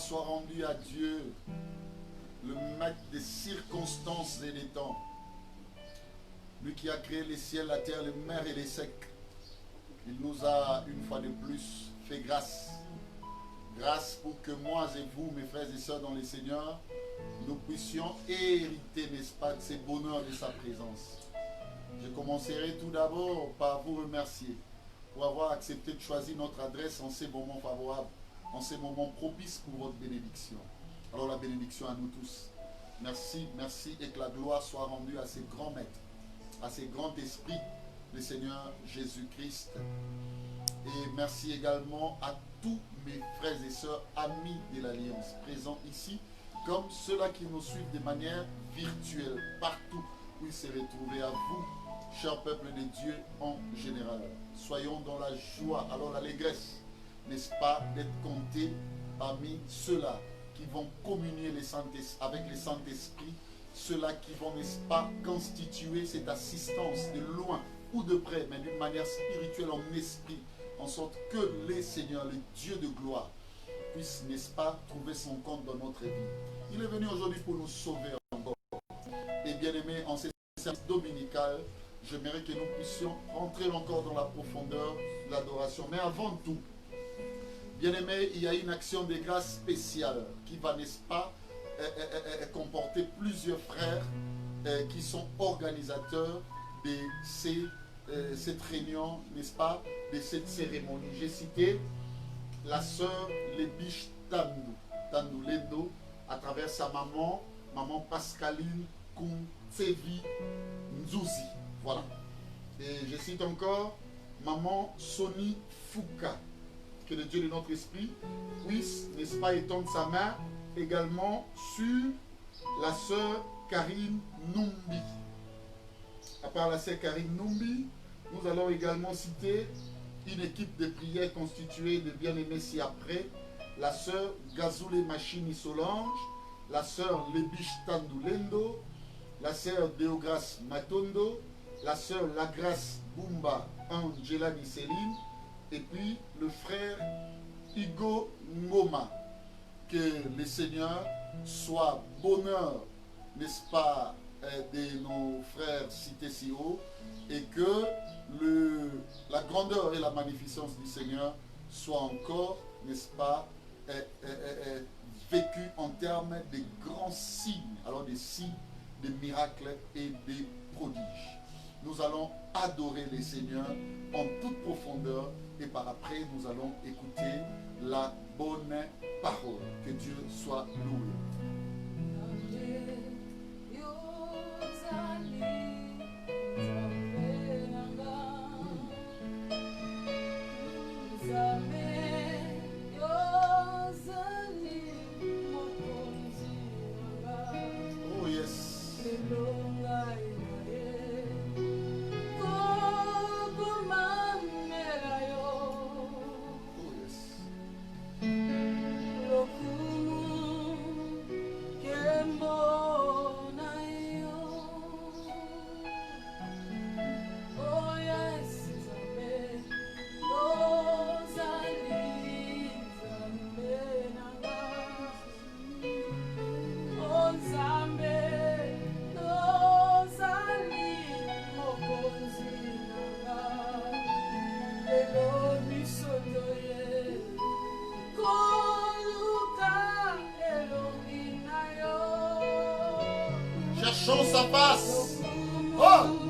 soit rendue à Dieu, le maître des circonstances et des temps. Lui qui a créé les ciels, la terre, les mers et les secs. Il nous a une fois de plus fait grâce. Grâce pour que moi et vous, mes frères et sœurs dans le Seigneur, nous puissions hériter, n'est-ce pas, de ces bonheurs de sa présence. Je commencerai tout d'abord par vous remercier pour avoir accepté de choisir notre adresse en ces moments favorables, en ces moments propices pour votre bénédiction. Alors la bénédiction à nous tous. Merci, merci, et que la gloire soit rendue à ces grands maîtres, à ces grands esprits, le Seigneur Jésus-Christ. Et merci également à tous mes frères et sœurs, amis de l'Alliance, présents ici, comme ceux-là qui nous suivent de manière virtuelle, partout où ils se retrouvent. À vous, cher peuple de Dieu en général, soyons dans la joie, alors l'allégresse, n'est-ce pas, d'être comptés parmi ceux-là qui vont communier avec le Saint-Esprit, ceux-là qui vont, n'est-ce pas, constituer cette assistance de loin ou de près, mais d'une manière spirituelle en esprit, en sorte que le Seigneur, le Dieu de gloire, puisse, n'est-ce pas, trouver son compte dans notre vie. Il est venu aujourd'hui pour nous sauver encore. Et bien aimé, en ces services dominicales, j'aimerais que nous puissions rentrer encore dans la profondeur de l'adoration. Mais avant tout, bien aimé, il y a une action de grâce spéciale qui va, n'est-ce pas, comporter plusieurs frères qui sont organisateurs de cette réunion, n'est-ce pas, de cette cérémonie. J'ai cité la sœur Lebish Tandou Lendo, à travers sa maman Pascaline Kuntsevi Nzouzi. Voilà. Et je cite encore maman Soni Fouka. Que le Dieu de notre esprit puisse, n'est-ce pas, étendre sa main également sur la sœur Karine Numbi. À part la sœur Karine Numbi, nous allons également citer une équipe de prière constituée de bien-aimés ci-après, la sœur Gazoule Machini Solange, la sœur Lebish Tandulendo, la sœur Deogras Matondo, la sœur Lagras Bumba Angela Nisseline, et puis le frère Hugo Ngoma. Que le Seigneur soit bonheur, n'est-ce pas, de nos frères cités si haut, et que la grandeur et la magnificence du Seigneur soient encore, n'est-ce pas, vécues en termes de grands signes, alors des signes, des miracles et des prodiges. Nous allons adorer le Seigneur en toute profondeur et par après nous allons écouter la bonne parole. Que Dieu soit loué. Oh yes. Cherchons sa face. Oh!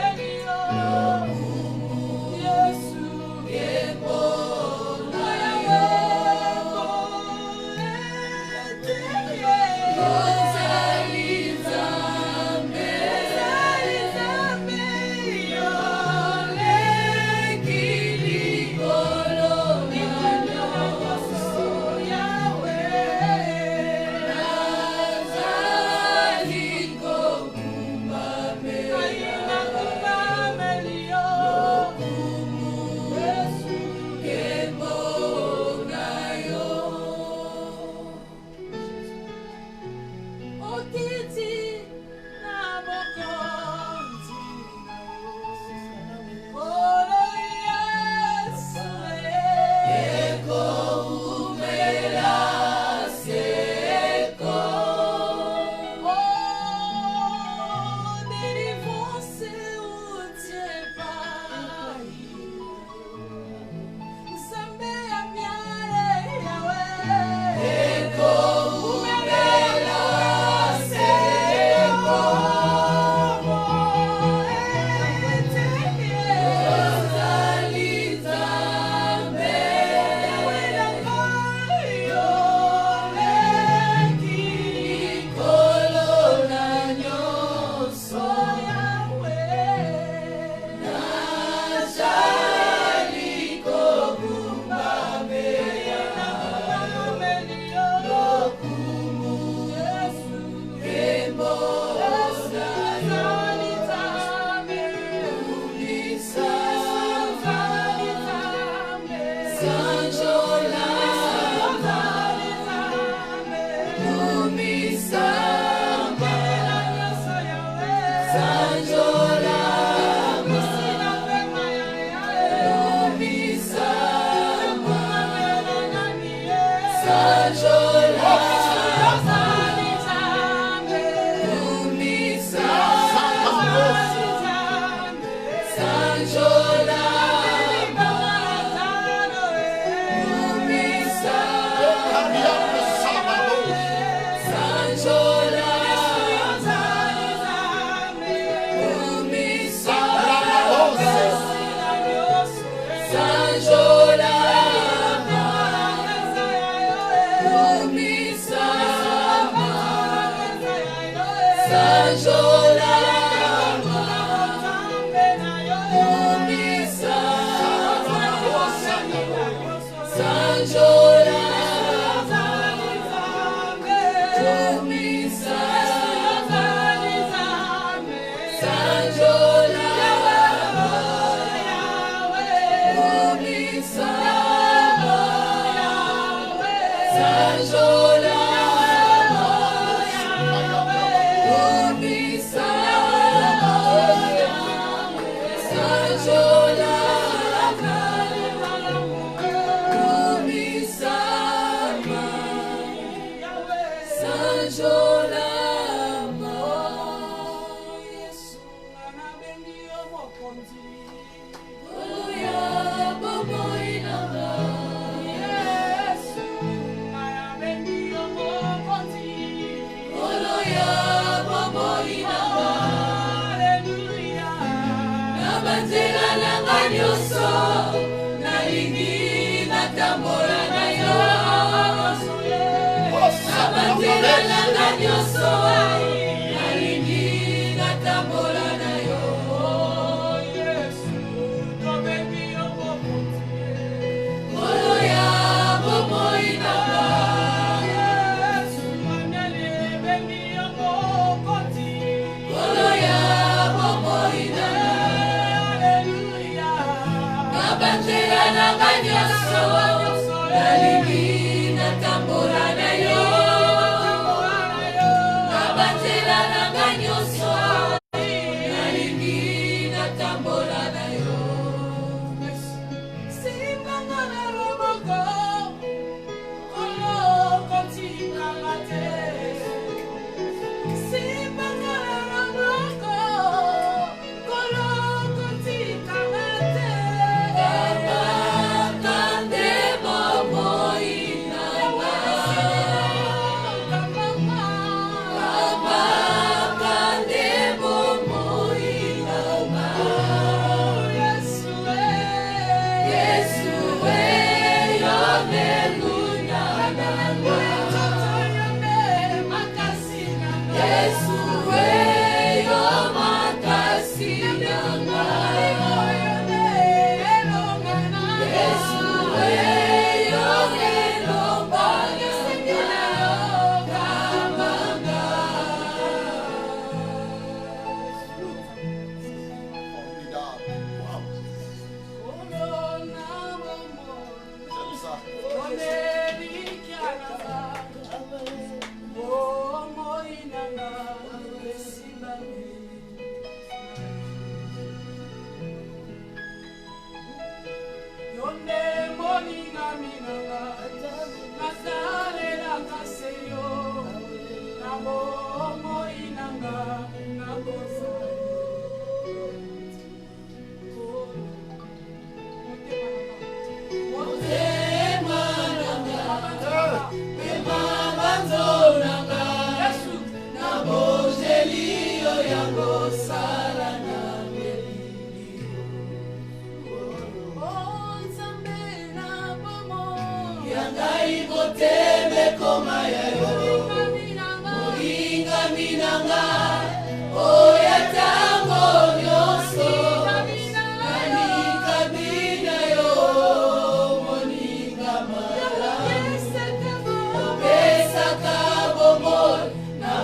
Amen.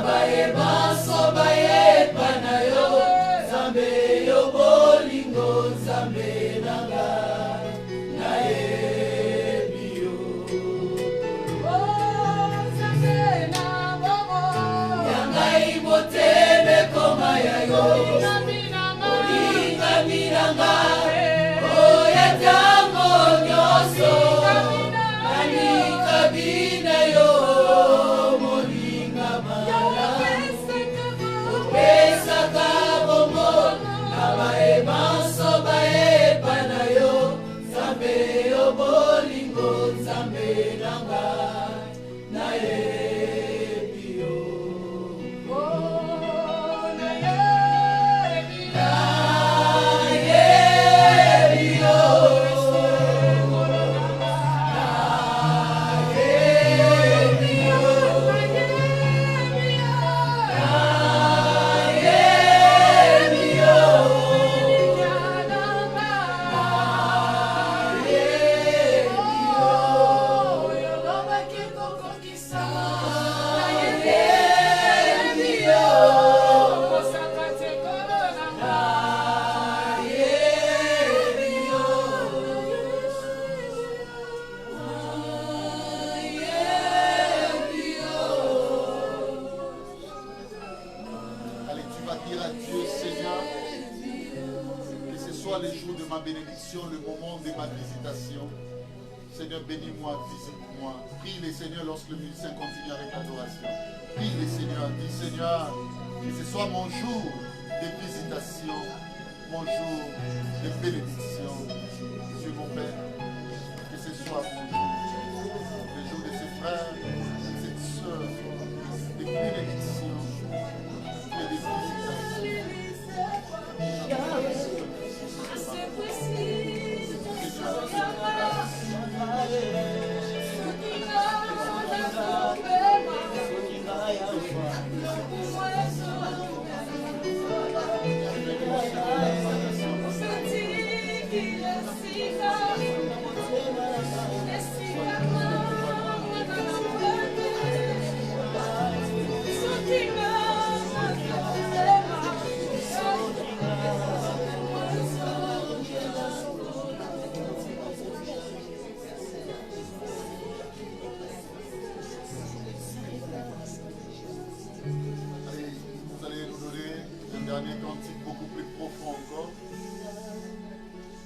Baye baso baye panayo le jour de ma bénédiction, le moment de ma visitation. Seigneur, bénis-moi, visite-moi. Prie le Seigneur lorsque le musicien continue avec l'adoration. Prie le Seigneur, dis Seigneur, que ce soit mon jour de visitation, mon jour de bénédiction. Dieu mon Père, que ce soit mon jour, le jour de ses frères, de cette soeur, de bénédiction et de visitation.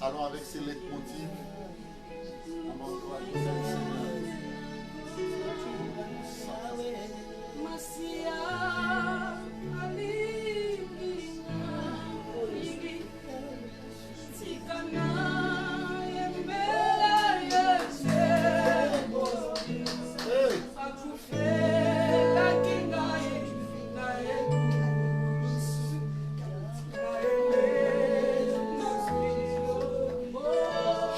Allons avec ces leitmotifs.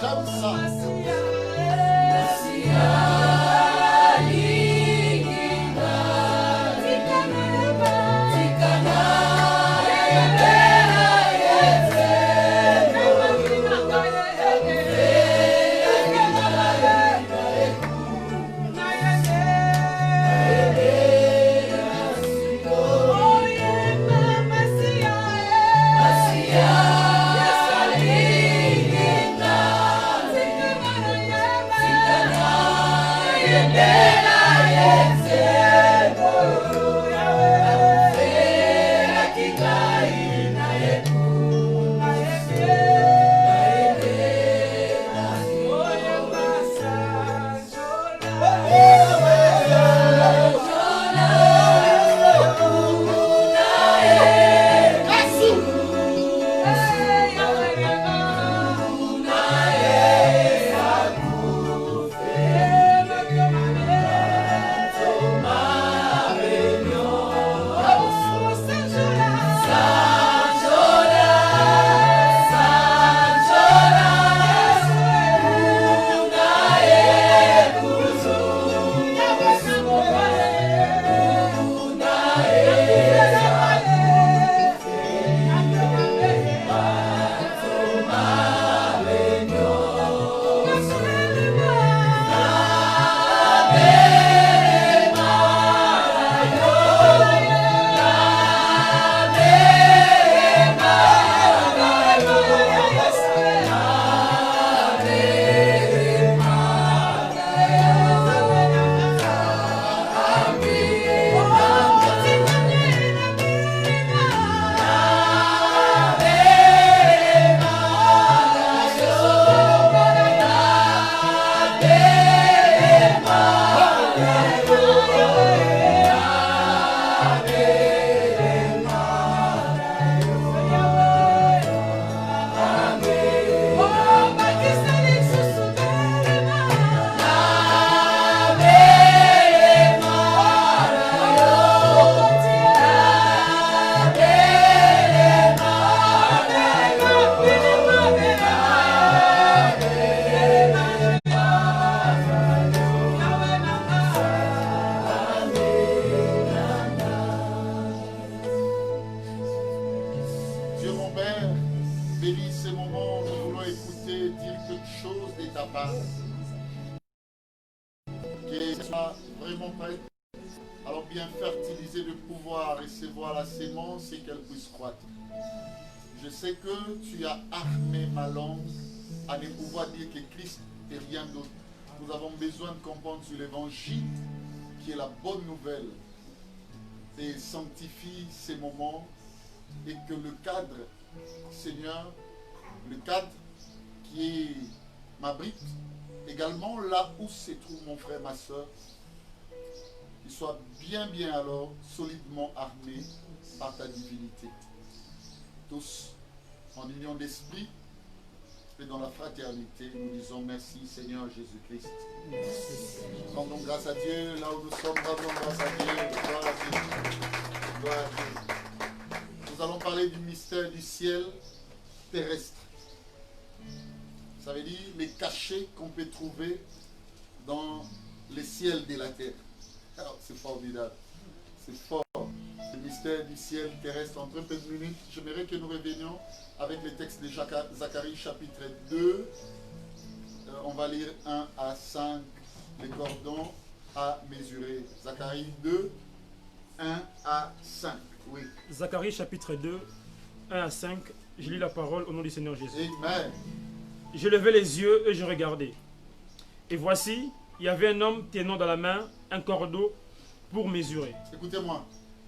J'aime ça. Je sais que tu as armé ma langue à ne pouvoir dire que Christ et rien d'autre. Nous avons besoin de comprendre sur l'évangile qui est la bonne nouvelle et sanctifie ces moments et que le cadre, Seigneur, le cadre qui m'abrite, également là où se trouve mon frère, ma soeur, qu'ils soient bien alors solidement armés par ta divinité. Tous en union d'esprit et dans la fraternité, nous disons merci Seigneur Jésus-Christ. Rendons grâce à Dieu, là où nous sommes, rendons grâce à Dieu, gloire à Dieu. Gloire à Dieu. Nous allons parler du mystère du ciel terrestre. Ça veut dire les cachets qu'on peut trouver dans les ciels de la terre. Alors, c'est formidable. C'est fort. Le mystère du ciel terrestre. En très peu de minutes, j'aimerais que nous revenions avec le texte de Zacharie chapitre 2. On va lire 1 à 5, les cordons à mesurer. Zacharie 2, 1 à 5. Oui. Zacharie chapitre 2, 1 à 5. Je lis la parole au nom du Seigneur Jésus. Amen. Je levai les yeux et je regardai. Et voici, il y avait un homme tenant dans la main un cordeau pour mesurer. Écoutez-moi.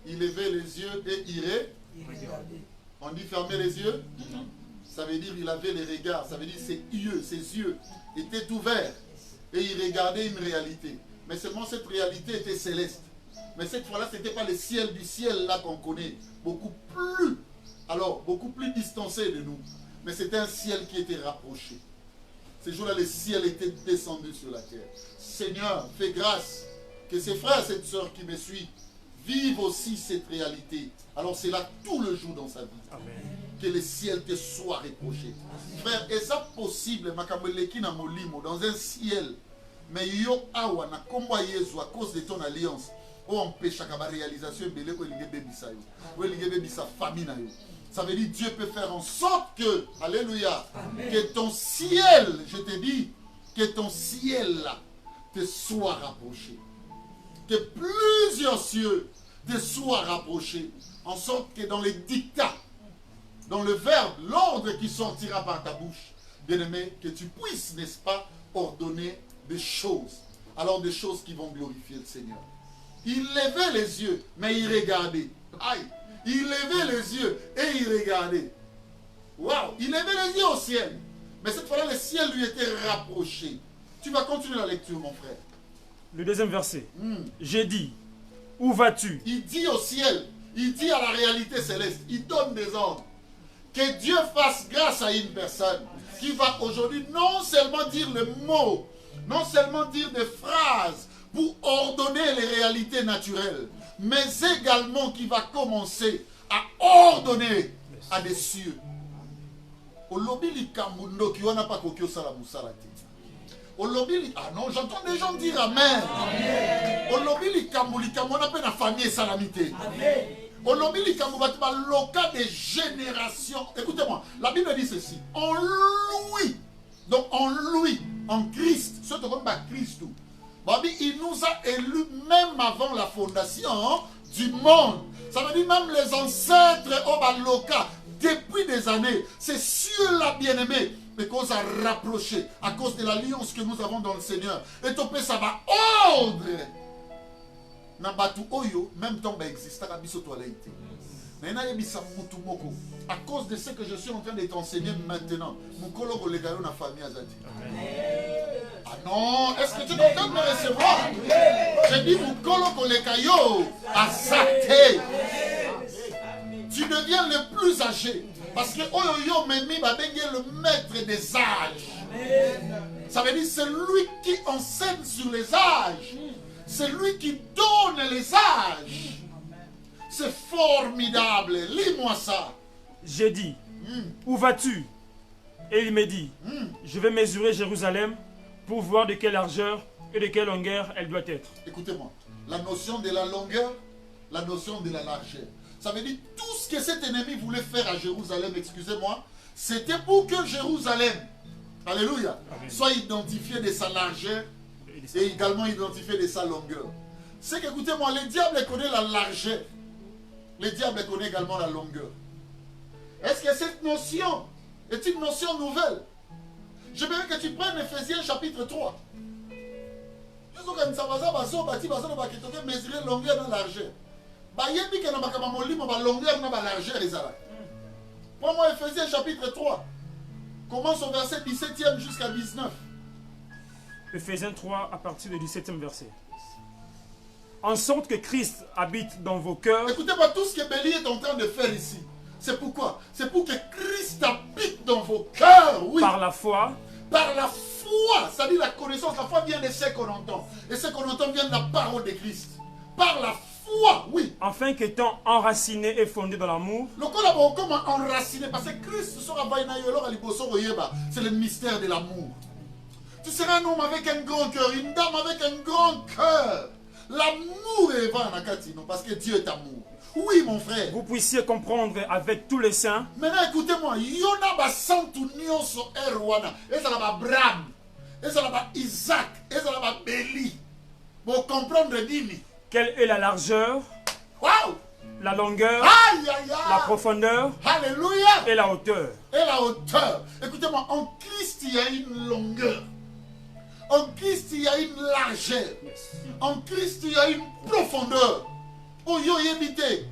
Il levait les yeux et irait. On dit fermer les yeux. Ça veut dire il avait les regards. Ça veut dire ses yeux étaient ouverts. Et il regardait une réalité. Mais seulement cette réalité était céleste. Mais cette fois-là, ce n'était pas le ciel du ciel là qu'on connaît. Beaucoup plus distancé de nous. Mais c'était un ciel qui était rapproché. Ce jour-là, le ciel était descendu sur la terre. Seigneur, fais grâce que ces frères et ces sœurs qui me suivent vivent aussi cette réalité. Alors c'est là tout le jour dans sa vie. Amen. Que le ciel te soit reproché. Frère, est-ce possible dans un ciel, mais yo awa na komba Yesu à cause de ton alliance, on empêche la réalisation de la famille. Ça veut dire Dieu peut faire en sorte que, alléluia, amen, que ton ciel, je te dis, que ton ciel là te soit rapproché. Que plusieurs cieux te soient rapprochés. En sorte que dans les dictats, dans le verbe, l'ordre qui sortira par ta bouche, bien-aimé, que tu puisses, n'est-ce pas, ordonner des choses. Alors des choses qui vont glorifier le Seigneur. Il levait les yeux, mais il regardait. Aïe! Il levait les yeux et il regardait. Waouh! Il levait les yeux au ciel. Mais cette fois-là, le ciel lui était rapproché. Tu vas continuer la lecture, mon frère. Le deuxième verset. J'ai dit, où vas-tu? Il dit au ciel, il dit à la réalité céleste, il donne des ordres. Que Dieu fasse grâce à une personne qui va aujourd'hui non seulement dire le mot, non seulement dire des phrases pour ordonner les réalités naturelles, mais également qui va commencer à ordonner à des cieux. Ah non, j'entends des gens dire Amen. Des générations. Écoutez-moi, la Bible dit ceci. En lui, donc en lui, en Christ, ce que Christ, il nous a élus même avant la fondation du monde. Ça veut dire même les ancêtres au Loka, depuis des années, ces cieux-là bien-aimés, mais qu'on a rapproché à cause de l'alliance que nous avons dans le Seigneur. Et topé, ça va ordre. Nabatu oyo, même temps existe à biso toilette. À cause de ce que je suis en train de t'enseigner maintenant, mon collègue le gars na famille azati. Ah non, est-ce que tu es en train de me recevoir? Je dis mon collègue le caillou azati. Tu deviens le plus âgé. Parce que Oyoyo Memi va devenir le maître des âges. Ça veut dire c'est lui qui enseigne sur les âges. C'est lui qui donne les âges. C'est formidable. Lis-moi ça. J'ai dit, où vas-tu? Et il me dit, je vais mesurer Jérusalem pour voir de quelle largeur et de quelle longueur elle doit être. Écoutez-moi, la notion de la longueur, la notion de la largeur. Ça veut dire tout ce que cet ennemi voulait faire à Jérusalem, excusez-moi, c'était pour que Jérusalem, alléluia, soit identifié de sa largeur et également identifié de sa longueur. C'est qu'écoutez-moi, le diable connaît la largeur. Le diable connaît également la longueur. Est-ce que cette notion est une notion nouvelle? Je veux que tu prennes Ephésiens chapitre 3. Mesurer longueur dans la largeur. Prends-moi Ephésiens chapitre 3. Commence au verset 17e jusqu'à 19. Ephésiens 3 à partir du 17e verset. En sorte que Christ habite dans vos cœurs. Écoutez-moi, tout ce que Béli est en train de faire ici, c'est pourquoi? C'est pour que Christ habite dans vos cœurs, oui. Par la foi. Par la foi, c'est-à-dire la connaissance. La foi vient de ce qu'on entend. Et ce qu'on entend vient de la parole de Christ. Par la foi, oui. Afin qu'étant enraciné et fondé dans l'amour. Le collabo comme enraciné, parce que Christ sera c'est le mystère de l'amour. Tu seras un homme avec un grand cœur, une dame avec un grand cœur. L'amour est parce que Dieu est amour. Oui, mon frère. Vous puissiez comprendre avec tous les saints. Maintenant, écoutez-moi. Yona ba santu nyonso erwana. Ezala ba Abraham. Ezala ba Isaac. Ezala ba Béli. Pour comprendre dini. Quelle est la largeur, wow, la longueur, aïe, aïe, aïe, la profondeur, alléluia, et la hauteur. Et la hauteur. Écoutez-moi, en Christ, il y a une longueur. En Christ, il y a une largeur. En Christ, il y a une profondeur. Oh, yo, yébité.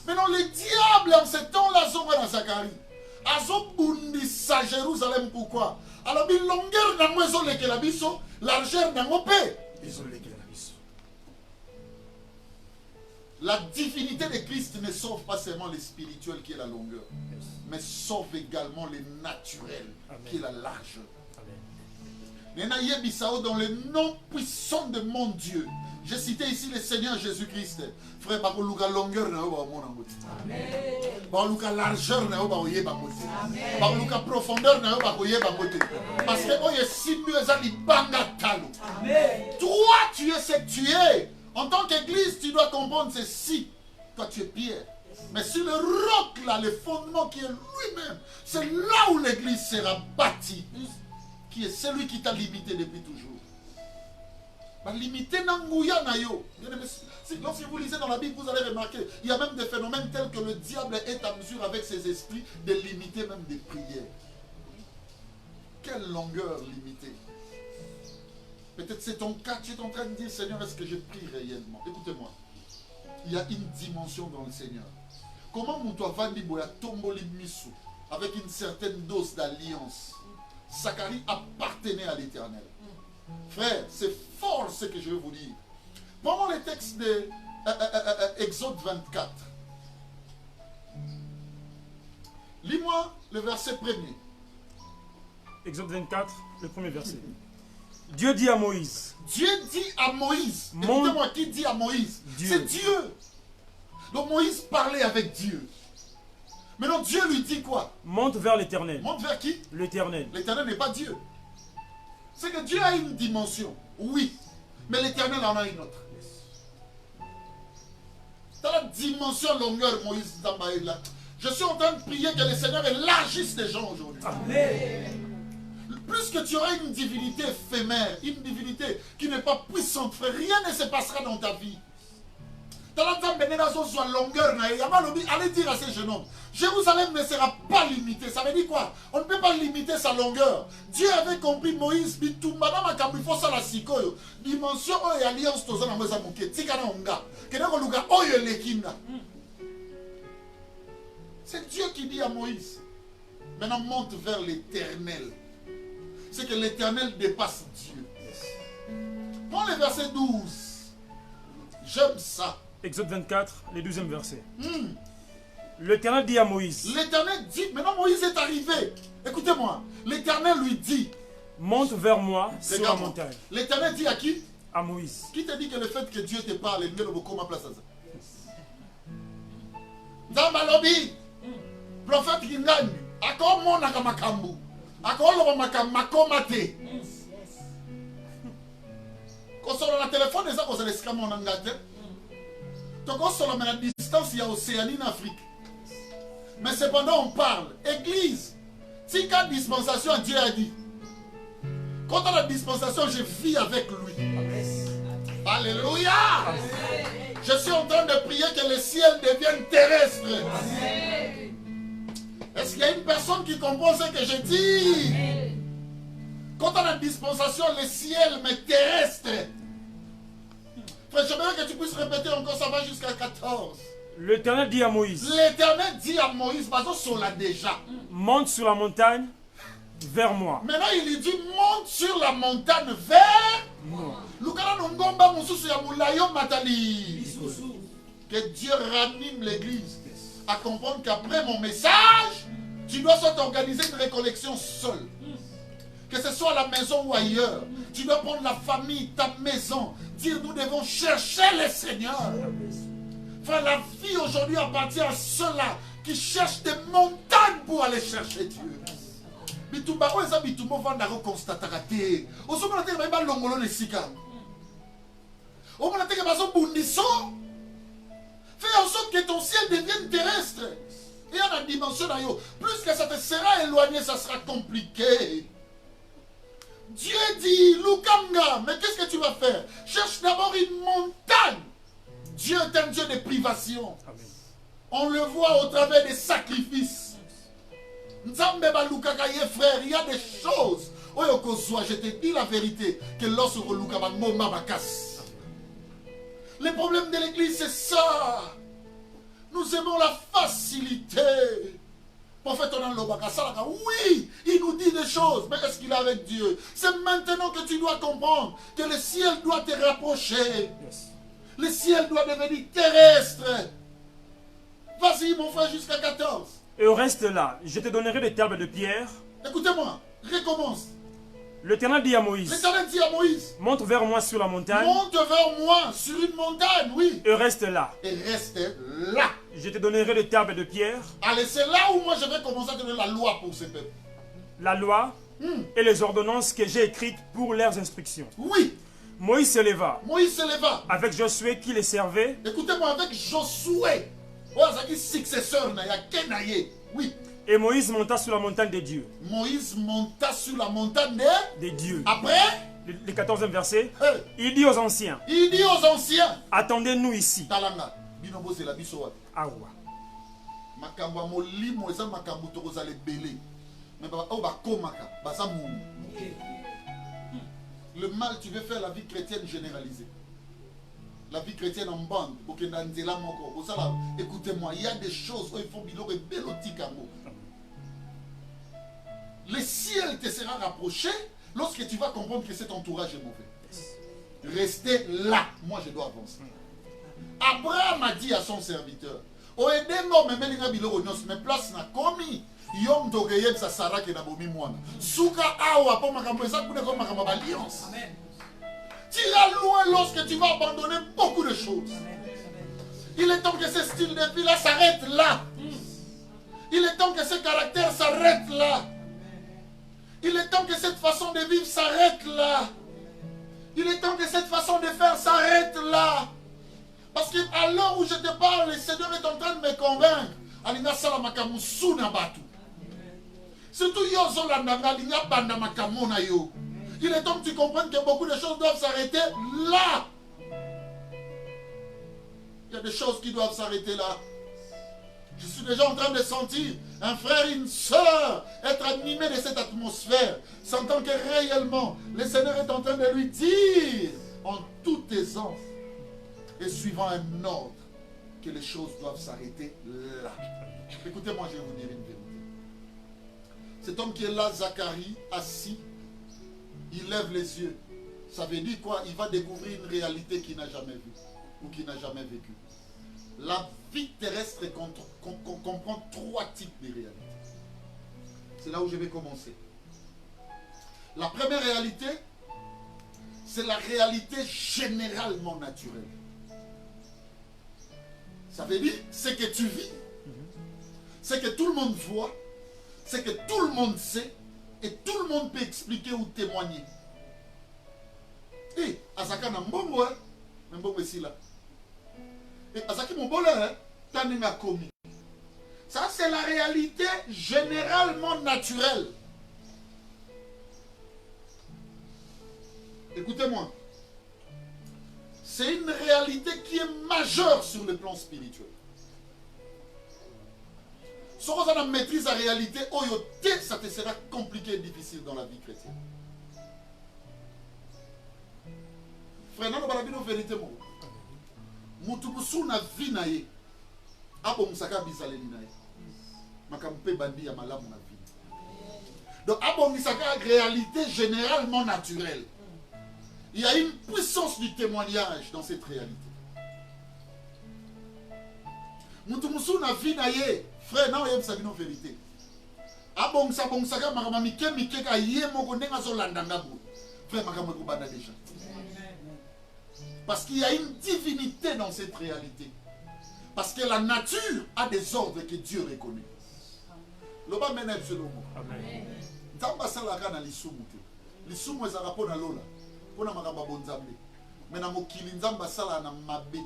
Maintenant, le diable, en ce temps-là, Zomba Zacharie, Azobundisa Jérusalem, pourquoi? Alors, la longueur n'a pas que la biso, largeur n'a pas. La divinité de Christ ne sauve pas seulement le spirituel qui est la longueur, mais sauve également le naturel qui est la largeur. Dans le nom puissant de mon Dieu, j'ai cité ici le Seigneur Jésus-Christ. Frère, par la longueur, par la largeur, par la profondeur, parce que toi, tu es ce que tu es. En tant qu'église, tu dois comprendre ceci. Toi, tu es Pierre. Mais sur le roc, là, le fondement qui est lui-même, c'est là où l'église sera bâtie. Qui est celui qui t'a limité depuis toujours. Limité Nangouya Nayo. Lorsque vous lisez dans la Bible, vous allez remarquer, il y a même des phénomènes tels que le diable est à mesure avec ses esprits de limiter même des prières. Quelle longueur limitée. Peut-être c'est ton cas, tu es en train de dire, Seigneur, est-ce que je prie réellement? Écoutez-moi, il y a une dimension dans le Seigneur. Comment Moutoua Vandi Boya Tomboli Misu, avec une certaine dose d'alliance, Zacharie appartenait à l'Éternel. Frère, c'est fort ce que je veux vous dire. Prenons le texte de Exode 24. Lis-moi le verset premier. Exode 24, le premier verset. Dieu dit à Moïse. Dieu dit à Moïse. Écoutez-moi, qui dit à Moïse? C'est Dieu. Donc Moïse parlait avec Dieu. Maintenant Dieu lui dit quoi? Monte vers l'Éternel. Monte vers qui? L'Éternel. L'Éternel n'est pas Dieu. C'est que Dieu a une dimension, oui. Mais l'Éternel en a une autre. Dans la dimension longueur, Moïse Zambaïla. Je suis en train de prier que le Seigneur élargisse les gens aujourd'hui. Amen. Plus que tu auras une divinité éphémère, une divinité qui n'est pas puissante, frère, rien ne se passera dans ta vie. Allez dire à ces jeunes hommes, Jérusalem ne sera pas limitée. Ça veut dire quoi? On ne peut pas limiter sa longueur. Dieu avait compris Moïse, dimension et alliance. C'est Dieu qui dit à Moïse, maintenant monte vers l'Éternel. C'est que l'Éternel dépasse Dieu. Prends le verset 12. J'aime ça. Exode 24, le 12e verset. L'Éternel dit à Moïse. L'Éternel dit, maintenant Moïse est arrivé. Écoutez-moi. L'Éternel lui dit. Monte vers moi sur la montagne. L'Éternel dit à qui? À Moïse. Qui te dit que le fait que Dieu te parle, il ne le beaucoup ma place à ça? Dans ma lobby, prophète Kingan, encore mon akamakambu, encore le makomate. Quand on a le téléphone, c'est ça qu'on se laisse comme on a gâté. Donc on se met à distance, il y a Océanie en Afrique. Mais cependant on parle. Église, si quand dispensation, Dieu a dit. Quand on a la dispensation, je vis avec lui. Alléluia. Je suis en train de prier que le ciel devienne terrestre. Est-ce qu'il y a une personne qui comprend ce que je dis? Quand on a la dispensation, le ciel m'est terrestre. Frère, j'aimerais que tu puisses répéter encore, ça va jusqu'à 14. L'Éternel dit à Moïse. L'Éternel dit à Moïse, parce qu'on l'a déjà. Monte sur la montagne vers moi. Maintenant, il lui dit, monte sur la montagne vers Moi. Lukala Nongomba Moussousou ya Moulayo Matali. Que Dieu ranime l'église à comprendre qu'après mon message, tu dois soit organiser une récollection seule. Que ce soit à la maison ou ailleurs. Tu dois prendre la famille, ta maison. Dire nous devons chercher le Seigneur. Enfin, la vie aujourd'hui appartient à ceux-là qui cherchent des montagnes pour aller chercher Dieu. Bitumba, où est-ce que Bitumba va constater? Au sommet de la terre, l'ongolo ne sika. Au moment de la terre, fais en sorte que ton ciel devienne terrestre. Et à la dimension d'ailleurs, plus que ça te sera éloigné, ça sera compliqué. Dieu dit, Lukanga, mais qu'est-ce que tu vas faire? Cherche d'abord une montagne. Dieu est un Dieu de privation. Amen. On le voit au travers des sacrifices. Frère, il y a des choses. Je te dis la vérité, que lorsque le problème de l'église, c'est ça. Nous aimons la facilité. Prophète oui, il nous dit des choses, mais est-ce qu'il est avec Dieu? C'est maintenant que tu dois comprendre que le ciel doit te rapprocher. Yes. Le ciel doit devenir terrestre. Vas-y, mon frère, jusqu'à 14. Et au reste là, je te donnerai des tables de pierre. Écoutez-moi, recommence. L'Éternel dit à Moïse. L'Éternel dit à Moïse. Monte vers moi sur la montagne. Monte vers moi sur une montagne, oui. Et reste là. Et reste là. Je te donnerai des tables de pierre. Allez, c'est là où moi je vais commencer à donner la loi pour ce peuple. La loi et les ordonnances que j'ai écrites pour leurs instructions. Oui. Moïse se leva. Moïse se leva. Avec Josué qui les servait. Écoutez-moi, avec Josué. C'est successeur, oui. Et Moïse monta sur la montagne de Dieu. Moïse monta sur la montagne de Dieu. Après, le 14e verset, il dit aux anciens. Il dit aux anciens. Attendez-nous ici. Talanga. Binobo c'est la bisoa. Awa. Makamba molimo eza makambu tokoza le belé. Mais oh ba komaka, ba sa mou. Le mal, tu veux faire la vie chrétienne généralisée. La vie chrétienne en bande. Écoutez-moi, il y a des choses où il faut bilor et belotique. Le ciel te sera rapproché lorsque tu vas comprendre que cet entourage est mauvais. Restez là. Moi, je dois avancer. Abraham a dit à son serviteur, mais place na komi. Yom dogeye sa Sarah ke na bomi mwana. Souka awa po makambo eza kune ko makambo alliance. Amen. Tu iras loin lorsque tu vas abandonner beaucoup de choses. Il est temps que ce style de vie là s'arrête là. Il est temps que ce caractère s'arrête là. Il est temps que cette façon de vivre s'arrête là. Il est temps que cette façon de faire s'arrête là. Parce qu'à l'heure où je te parle, le Seigneur est en train de me convaincre. Alinga salamaka musuna batu. Surtout yozo landanga linga banda makamona yo. Il est temps que tu comprennes que beaucoup de choses doivent s'arrêter là. Il y a des choses qui doivent s'arrêter là. Je suis déjà en train de sentir un frère, une soeur être animé de cette atmosphère, sentant que réellement le Seigneur est en train de lui dire en toute aisance et suivant un ordre que les choses doivent s'arrêter là. Écoutez-moi, je vais vous dire une vérité. Cet homme qui est là, Zacharie, assis, il lève les yeux. Ça veut dire quoi? Il va découvrir une réalité qu'il n'a jamais vue ou qu'il n'a jamais vécue. La vie terrestre comprend trois types de réalités. C'est là où je vais commencer. La première réalité, c'est la réalité généralement naturelle. Ça veut dire ce que tu vis, ce que tout le monde voit, ce que tout le monde sait, et tout le monde peut expliquer ou témoigner. Et Azaka na mbongo, mbongo ici là. Et Azaki mbongo là, taninga komi. Ça c'est la réalité généralement naturelle. Écoutez-moi. C'est une réalité qui est majeure sur le plan spirituel. Si vous avez maîtrise la réalité, ça te sera compliqué et difficile dans la vie chrétienne. Frère, non, pas la vérité. Mutubusu na vie na ye. Abo musaka bizaleli na ye. Makampe bandi ya malamu na vie. Donc, abomisaka réalité généralement naturelle. Il y a une puissance du témoignage dans cette réalité. Mutu na vie na ye, frère, na yeb sabino vérité. Abomisaka makama mike ka ye moko ndenga so landanga bu. Frère, makama ko banda déjà. Parce qu'il y a une divinité dans cette réalité. Parce que la nature a des ordres que Dieu reconnaît. Loba mena ebselomo. Amen. Nzamba salaka na lisumu te. Lisumu ezaka pona lola. Pona makamba bonzambe. Mena mokili nzamba sala na mabe.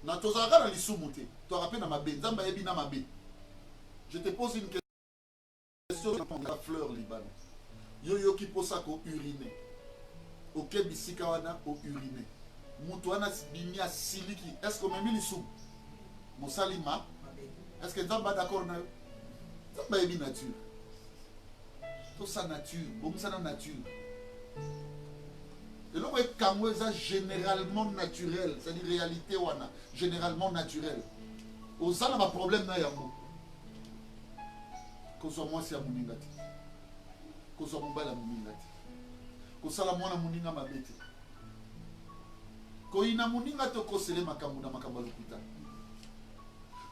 Na tozaka na lisumu te. To rappelle na mabe. Nzamba yebi na mabe. Je te pose une question sur la fleur Liban. Yo ki posa ko uriner. Oke bisika wana o uriner. Mutu wana bimia siliki. Est-ce que même lisumu? Mosalima. Est-ce que Nzamba d'accord na yo? Nzamba yebi nature. Tout ça nature, bon ça na nature. Et là on est généralement naturel, c'est-à-dire réalité wana, généralement naturel. Au ça n'a pas problème na yango. Ko so moi c'est à muningati. Ko so mbala muningati. Ko sala mwana muninga mabete. Ko ina muninga to ko sele makambu na makamba lokuta.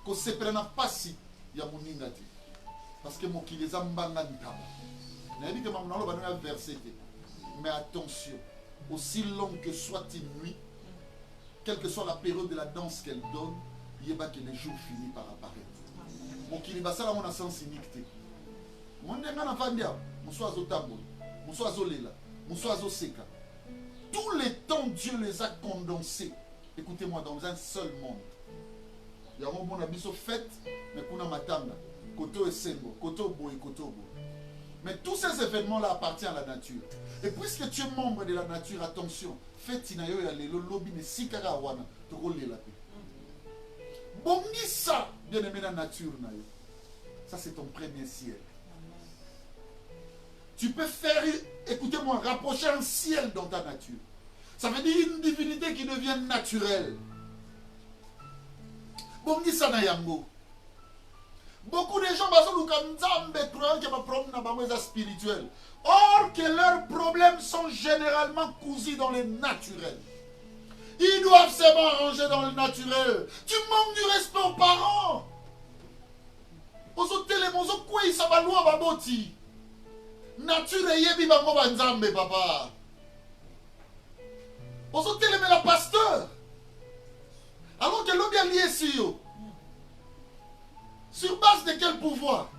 Ko se prena pasi ya muninga te. Parce que mokili za mbanga ntaba. Na yebi ke mamunalo bano ya verset. Mais attention, aussi longue que soit une nuit, quelle que soit la période de la danse qu'elle donne, yeba que les jours finissent par apparaître. Mokili basala mona sens unique te. Mon ndenga na fandia, muso azo tambo, muso azo lela, muso azo seka. Tous les temps Dieu les a condensés. Écoutez-moi, dans un seul monde. Il y a un bon abisso fait, mais kuna matanga, koto esengo, koto boy, koto boy. Mais tous ces événements-là appartiennent à la nature. Et puisque tu es membre de la nature, attention, faites inayo ya lelo lobi ne sikara wana, toko lela pe. Bongi ça, bien aimé la nature na yo. Ça c'est ton premier ciel. Tu peux faire, écoutez-moi, rapprocher un ciel dans ta nature. Ça veut dire une divinité qui devient naturelle. Bongi ça na yango. Beaucoup de gens croient qu'il y a un problème spirituel. Or que leurs problèmes sont généralement cousus dans le naturel. Ils doivent se arranger dans le naturel. Tu manques du respect aux parents. Nature yebi bango banzambe papa. Oso teleme la pasteur. Alors que l'homme est lié sur. Sur base de quel pouvoir?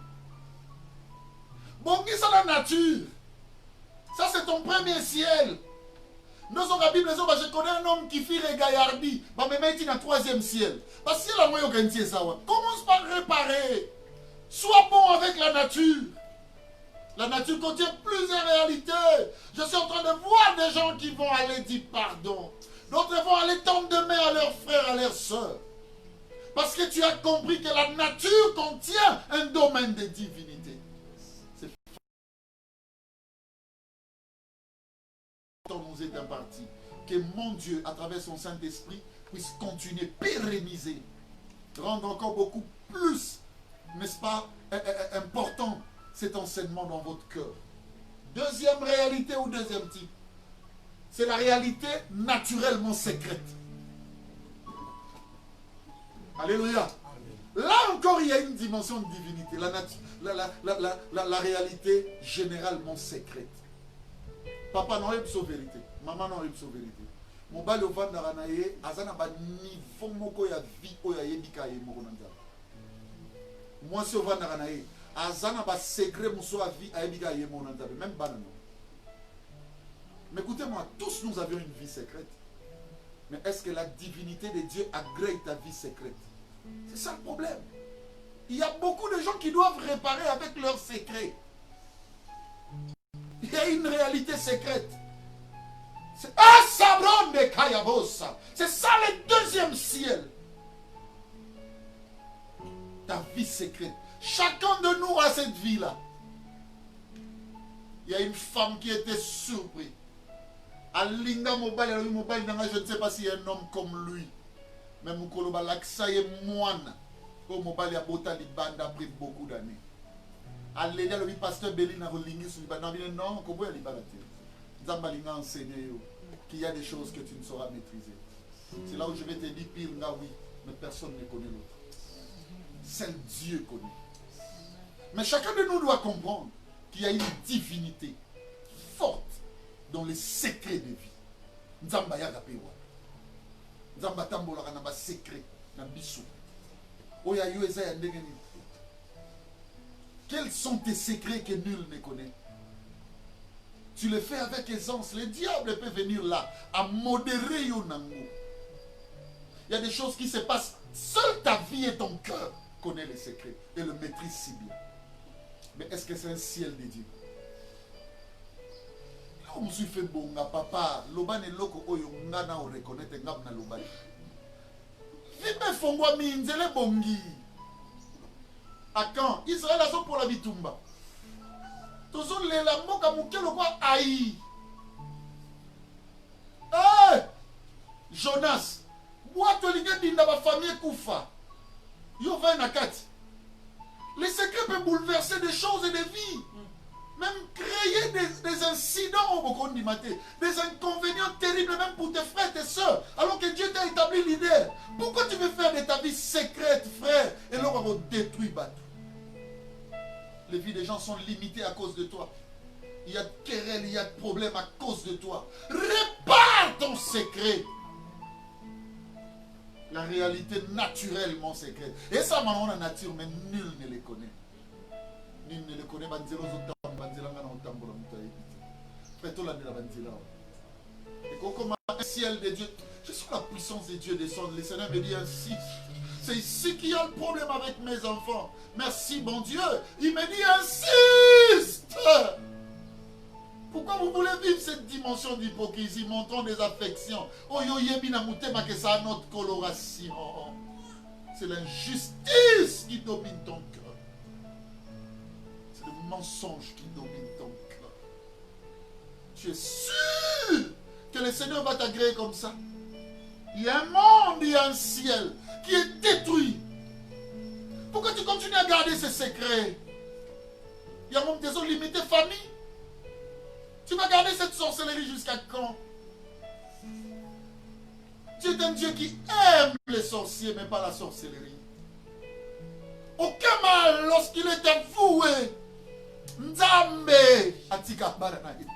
Bon, qui ça la nature? Ça c'est ton premier ciel. Dans la Bible, je connais un homme qui fit regaillardi. Mais maintenant, il est dans le troisième ciel. Parce que la moyenne organise ça. Commence par réparer. Sois bon avec la nature. La nature contient plusieurs réalités. Je suis en train de voir des gens qui vont aller dire pardon. D'autres vont aller tendre de main à leurs frères, à leurs soeurs. Parce que tu as compris que la nature contient un domaine de divinité. C'est nous est imparti. Que mon Dieu, à travers son Saint-Esprit, puisse continuer, pérenniser, rendre encore beaucoup plus, n'est-ce pas, important cet enseignement dans votre cœur. Deuxième réalité ou deuxième type, c'est la réalité naturellement secrète. Alléluia. Là encore, il y a une dimension de divinité. La réalité généralement secrète. Papa n'a pas de vérité. Maman n'a pas de vérité. Mon bal au vent d'Aranaye, Azana ba niveau moko ya vie oya yebika ye mokonanda. Moi si au vent d'Aranaye, Azana ba secret muso a vie a yebika ye mokonanda. Même banano. Mais écoutez-moi, tous nous avions une vie secrète. Mais est-ce que la divinité de Dieu agrée ta vie secrète? C'est ça le problème. Il y a beaucoup de gens qui doivent réparer avec leurs secrets. Il y a une réalité secrète. C'est ça le deuxième ciel. Ta vie secrète. Chacun de nous a cette vie-là. Il y a une femme qui était surprise. Alinga mobile, je ne sais pas s'il y a un homme comme lui. Mais Mukoloba Laksa est moine. Au mobile, il y a Bota Liban après beaucoup d'années. Allez, le pasteur Béli n'a religné sur le non, comment il va Zambalinga enseigné qu'il y a des choses que tu ne sauras maîtriser. C'est là où je vais te dire pire, là oui, mais personne ne connaît l'autre. Seul Dieu connaît. Mais chacun de nous doit comprendre qu'il y a une divinité forte dans les secrets de vie. Nzamba ya gapewa. Nzamba tambola na ba secret na biso. Oya yo eza ya ndenge ni. Quels sont tes secrets que nul ne connaît? Tu le fais avec aisance. Le diable peut venir là à modérer yo nango. Il y a des choses qui se passent. Seule ta vie et ton cœur connaît les secrets et le maîtrise si bien. Mais est-ce que c'est un ciel de Dieu? Là où je suis fait bon, papa, loban et loko oyo ngana o reconnaître ngabna loban. Vibe fongwa minzele bongi. À quand Israël a son pour la bitumba. Toujours les lambo kamuke lo kwa aïe. Eh! Jonas, moi tu l'as dit dans ma famille koufa. Yo va nakati. Les secrets peuvent bouleverser des choses et des vies. Même créer des incidents au Bokon du matin. Des inconvénients terribles même pour tes frères et tes soeurs. Alors que Dieu t'a établi leader. Pourquoi tu veux faire de ta vie secrète, frère? Et là, on va détruire Batou. Les vies des gens sont limitées à cause de toi. Il y a de querelles, il y a de problèmes à cause de toi. Répare ton secret. La réalité naturellement secrète. Et ça, maintenant, la nature, mais nul ne les connaît. Nul ne les connaît. Et comme un ciel de Dieu, je suis la puissance de Dieu descend. Le Seigneur me dit ainsi. C'est ici qu'il y a le problème avec mes enfants. Merci, bon Dieu. Il me dit insiste. Pourquoi vous voulez vivre cette dimension d'hypocrisie, montrant des affections? Oh yo yebina mutema que ça a notre coloration. C'est l'injustice qui domine ton cœur. C'est le mensonge qui domine ton cœur. Tu es sûr que le Seigneur va t'agréer comme ça? Il y a un monde, il y a un ciel qui est détruit. Pourquoi tu continues à garder ces secrets? Il y a même des zones limitées famille. Tu vas garder cette sorcellerie jusqu'à quand? Dieu est un Dieu qui aime les sorciers, mais pas la sorcellerie. Aucun mal lorsqu'il est avoué. Nzambe atika baranaïté.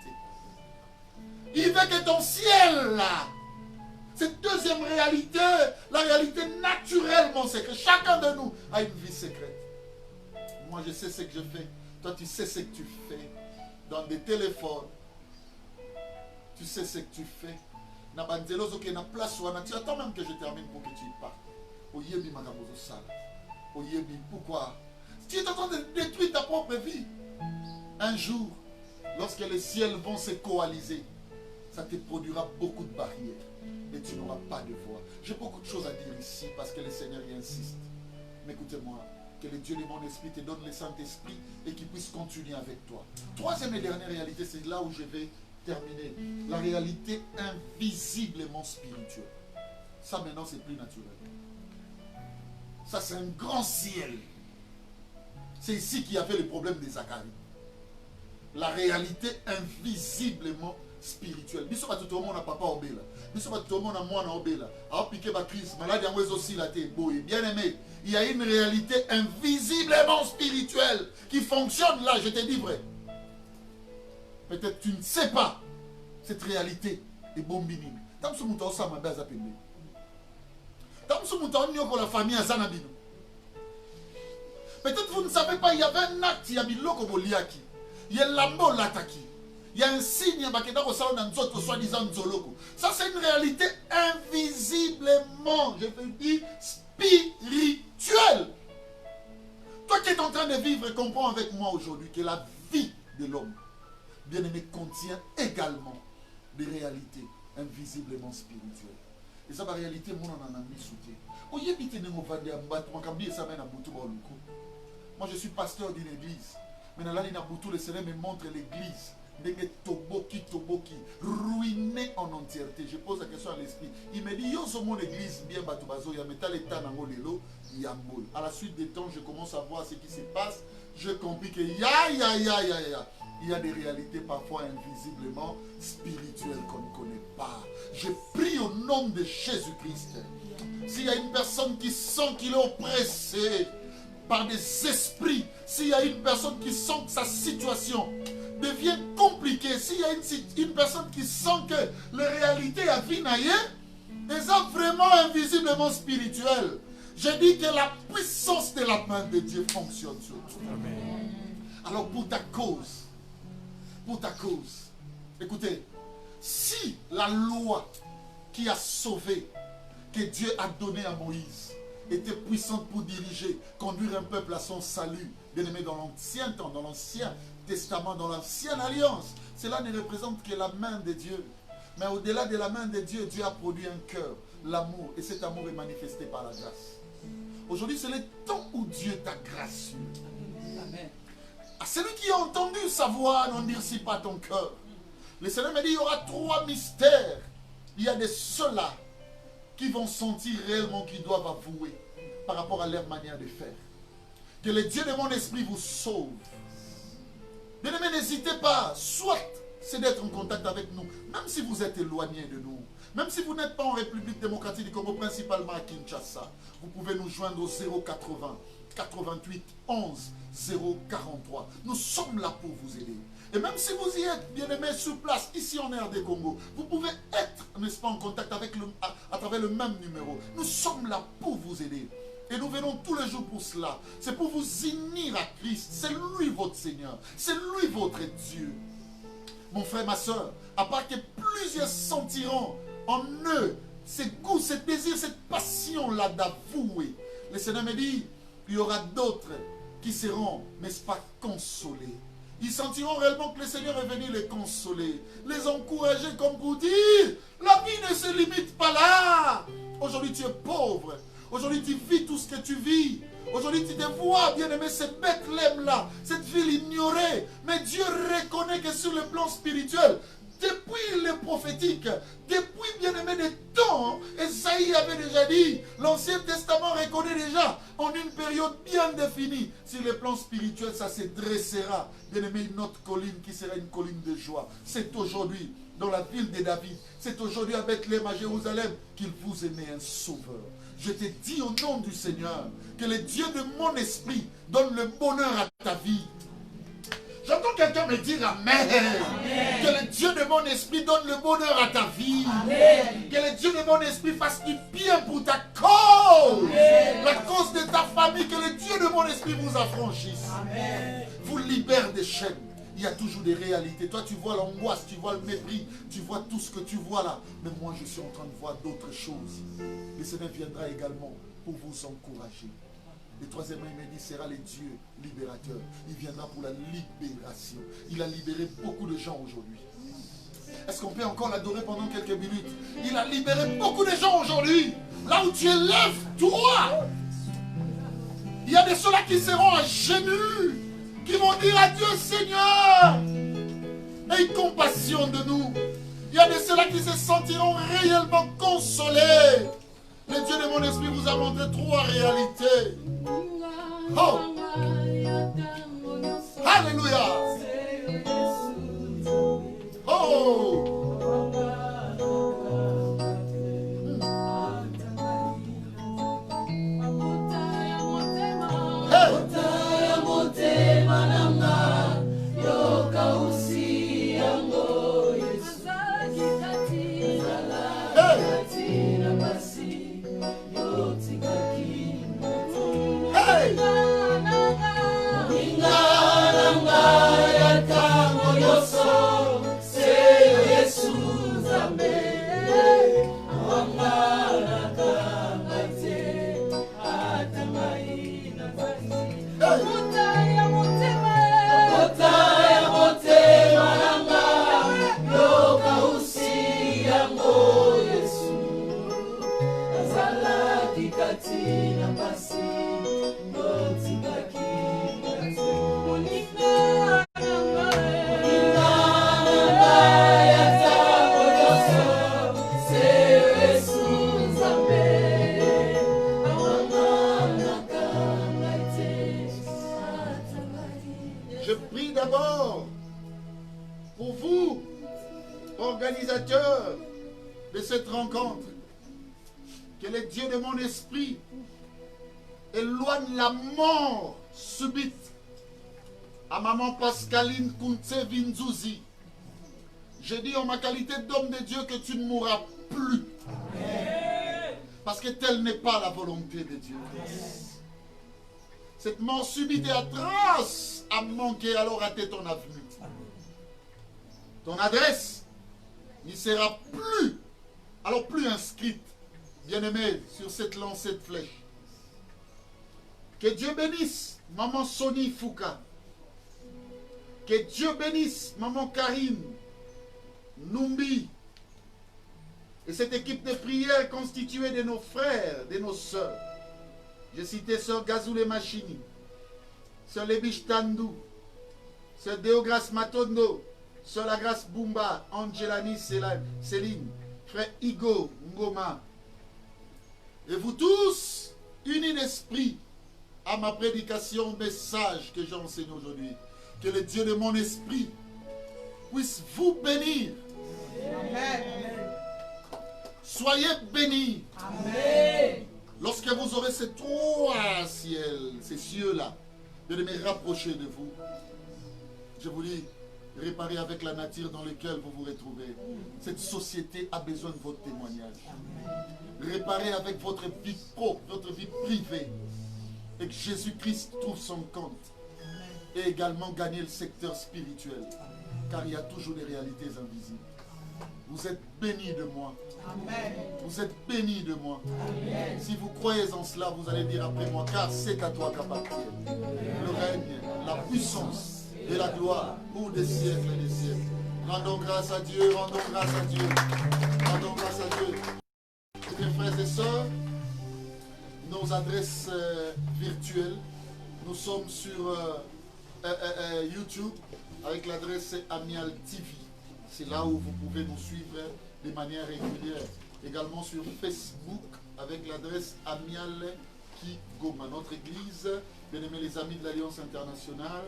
Il veut que ton ciel là, cette deuxième réalité, la réalité naturellement secrète. Chacun de nous a une vie secrète. Moi je sais ce que je fais. Toi tu sais ce que tu fais. Dans des téléphones. Tu sais ce que tu fais. Tu attends même que je termine pour que tu y partes. Pourquoi? Tu es en train de détruire ta propre vie. Un jour, lorsque les ciels vont se coaliser, ça te produira beaucoup de barrières. Et tu n'auras pas de voix. J'ai beaucoup de choses à dire ici parce que le Seigneur y insiste. Mais écoutez-moi, que le Dieu de mon esprit te donne le Saint-Esprit et qu'il puisse continuer avec toi. Troisième et dernière réalité, c'est là où je vais terminer. La réalité invisiblement spirituelle. Ça maintenant c'est plus naturel. Ça c'est un grand ciel. C'est ici qu'il y avait le problème de Zacharie. La réalité invisiblement spirituelle. Biso ba tout le monde a papa obéla. Biso ba tout le monde a moi na obéla. A piqué ba crise, maladie en aussi la tête. Bien aimé, il y a une réalité invisiblement spirituelle qui fonctionne là, je te dis vrai. Peut-être tu ne sais pas cette réalité est bon minime. Tant que ce mouton ça m'a base à peine. Tant que ce mouton n'y a la famille à Zanabino. Peut-être vous ne savez pas, il y avait un acte, il y a biloko boliaki. Il y a lambo lataki. Il y a un signe, soi-disant nzoloko. Ça c'est une réalité invisiblement, je veux dire, spirituelle. Toi qui es en train de vivre, comprends avec moi aujourd'hui que la vie de l'homme, bien aimé, contient également des réalités invisiblement spirituelles. Et ça, la réalité, moi, on en a mis soutien. Moi, je suis pasteur d'une église. Maintenant, là, le Seigneur me montre l'église. Toboki, ruiné en entièreté. Je pose la question à l'esprit. Il me dit, yo, sur mon église, bien, batubazo, ya metal et tanango lelo, yambol. À la suite des temps, je commence à voir ce qui se passe. j'ai compris que il y a des réalités parfois invisiblement spirituelles qu'on ne connaît pas. Je prie au nom de Jésus-Christ. S'il y a une personne qui sent qu'il est oppressé par des esprits, s'il y a une personne qui sent que sa situation devient compliquée, s'il y a une personne qui sent que les réalités à Vinaye sont vraiment invisiblement spirituelles, je dis que la puissance de la main de Dieu fonctionne sur toi. Amen. Alors pour ta cause, écoutez, si la loi qui a sauvé, que Dieu a donnée à Moïse, était puissante pour diriger, conduire un peuple à son salut, bien aimé dans l'ancien temps, dans l'ancien testament, dans l'ancienne alliance, cela ne représente que la main de Dieu. Mais au-delà de la main de Dieu, Dieu a produit un cœur, l'amour, et cet amour est manifesté par la grâce. Aujourd'hui, c'est le temps où Dieu t'a gracieux. Amen. À celui qui a entendu sa voix, n'endurcis pas ton cœur. Le Seigneur m'a dit, il y aura 3 mystères. Il y a de ceux-là qui vont sentir réellement qu'ils doivent avouer par rapport à leur manière de faire. Que le Dieu de mon esprit vous sauve. Bien-aimés, n'hésitez pas, soit c'est d'être en contact avec nous, même si vous êtes éloigné de nous, même si vous n'êtes pas en République démocratique du Congo, principalement à Kinshasa, vous pouvez nous joindre au 080 88 11 043. Nous sommes là pour vous aider. Et même si vous y êtes, bien-aimés, sur place, ici en RD Congo, vous pouvez être, n'est-ce pas, en contact avec à travers le même numéro. Nous sommes là pour vous aider. Et nous venons tous les jours pour cela. C'est pour vous unir à Christ. C'est lui votre Seigneur. C'est lui votre Dieu. Mon frère, ma soeur, à part que plusieurs sentiront en eux ce goût, ce désir, cette passion-là d'avouer, le Seigneur me dit, il y aura d'autres qui seront, n'est-ce pas, consolés. Ils sentiront réellement que le Seigneur est venu les consoler, les encourager comme pour dire, la vie ne se limite pas là. Aujourd'hui tu es pauvre, aujourd'hui tu vis tout ce que tu vis. Aujourd'hui tu te vois, bien-aimé, cette Bethléem-là, cette ville ignorée. Mais Dieu reconnaît que sur le plan spirituel, depuis le prophétique, depuis, bien-aimé, des temps, Esaïe avait déjà dit, l'Ancien Testament reconnaît déjà, en une période bien définie, sur le plan spirituel, ça se dressera, bien-aimé, une autre colline qui sera une colline de joie. C'est aujourd'hui, dans la ville de David, c'est aujourd'hui à Bethléem, à Jérusalem, qu'il vous est né un sauveur. Je te dis au nom du Seigneur, que le Dieu de mon esprit donne le bonheur à ta vie. J'entends quelqu'un me dire Amen. Amen. Que le Dieu de mon esprit donne le bonheur à ta vie. Amen. Que le Dieu de mon esprit fasse du bien pour ta cause. Amen. La cause de ta famille. Que le Dieu de mon esprit vous affranchisse. Amen. Vous libère des chaînes. Il y a toujours des réalités. Toi, tu vois l'angoisse, tu vois le mépris, tu vois tout ce que tu vois là. Mais moi, je suis en train de voir d'autres choses. Le Seigneur viendra également pour vous encourager. Et troisièmement, il m'a dit, sera le Dieu libérateur. Il viendra pour la libération. Il a libéré beaucoup de gens aujourd'hui. Est-ce qu'on peut encore l'adorer pendant quelques minutes? Il a libéré beaucoup de gens aujourd'hui. Là où tu es, lève-toi. Il y a des ceux-là qui seront à genoux, qui vont dire à Dieu, Seigneur, aie compassion de nous. Il y a de ceux-là qui se sentiront réellement consolés. Le Dieu de mon esprit vous a montré 3 réalités. Oh! Alléluia! Oh! cette rencontre. Que le Dieu de mon esprit éloigne la mort subite à maman Pascaline Kuntse Vinzouzi. Je dis en ma qualité d'homme de Dieu que tu ne mourras plus. Amen. Parce que telle n'est pas la volonté de Dieu. Cette mort subite et atroce a manqué, alors raté ton avenue. Ton adresse n'y sera plus, alors plus inscrite, bien-aimé, sur cette lancée de flèche. Que Dieu bénisse maman Sony Fouka. Que Dieu bénisse maman Karine Numbi. Et cette équipe de prière constituée de nos frères, de nos sœurs. J'ai cité sœur Gazoulé Machini, sœur Lebish Tandou, sœur Deogras Matondo, sœur Lagras Bumba, Angelani Céline, frère Igo Ngoma. Et vous tous, unis d'esprit à ma prédication, message que j'enseigne aujourd'hui. Que le Dieu de mon esprit puisse vous bénir. Amen. Soyez bénis. Amen. Lorsque vous aurez ces trois ciels, ces cieux-là, de me rapprocher de vous, je vous dis, réparez avec la nature dans laquelle vous vous retrouvez. Cette société a besoin de votre témoignage. Réparez avec votre vie propre, votre vie privée. Et que Jésus-Christ trouve son compte. Et également gagner le secteur spirituel. Car il y a toujours des réalités invisibles. Vous êtes bénis de moi. Amen. Vous êtes bénis de moi. Amen. Si vous croyez en cela, vous allez dire après moi, car c'est à toi qu'appartient le règne, la puissance et la gloire pour des siècles et des siècles. Rendons grâce à Dieu, rendons grâce à Dieu. Rendons grâce à Dieu. Mes frères et sœurs, nos adresses virtuelles, nous sommes sur YouTube avec l'adresse Amial TV. C'est là où vous pouvez nous suivre de manière régulière. Également sur Facebook avec l'adresse Amial Kigoma. Notre église, bien aimés les amis de l'Alliance internationale,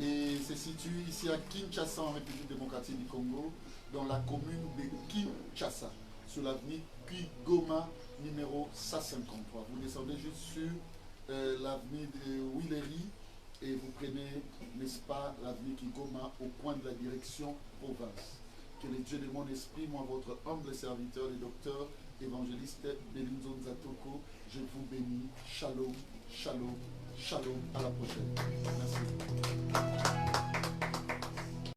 et se situe ici à Kinshasa, en République démocratique du Congo, dans la commune de Kinshasa, sur l'avenue Kigoma numéro 153. Vous descendez juste sur l'avenue de Willery et vous prenez, n'est-ce pas, l'avenue Kigoma au point de la direction province. Que le Dieu de mon esprit, moi, votre humble serviteur, le docteur évangéliste Belinzo Nzatoko, je vous bénis. Shalom, shalom, shalom. À la prochaine. Merci.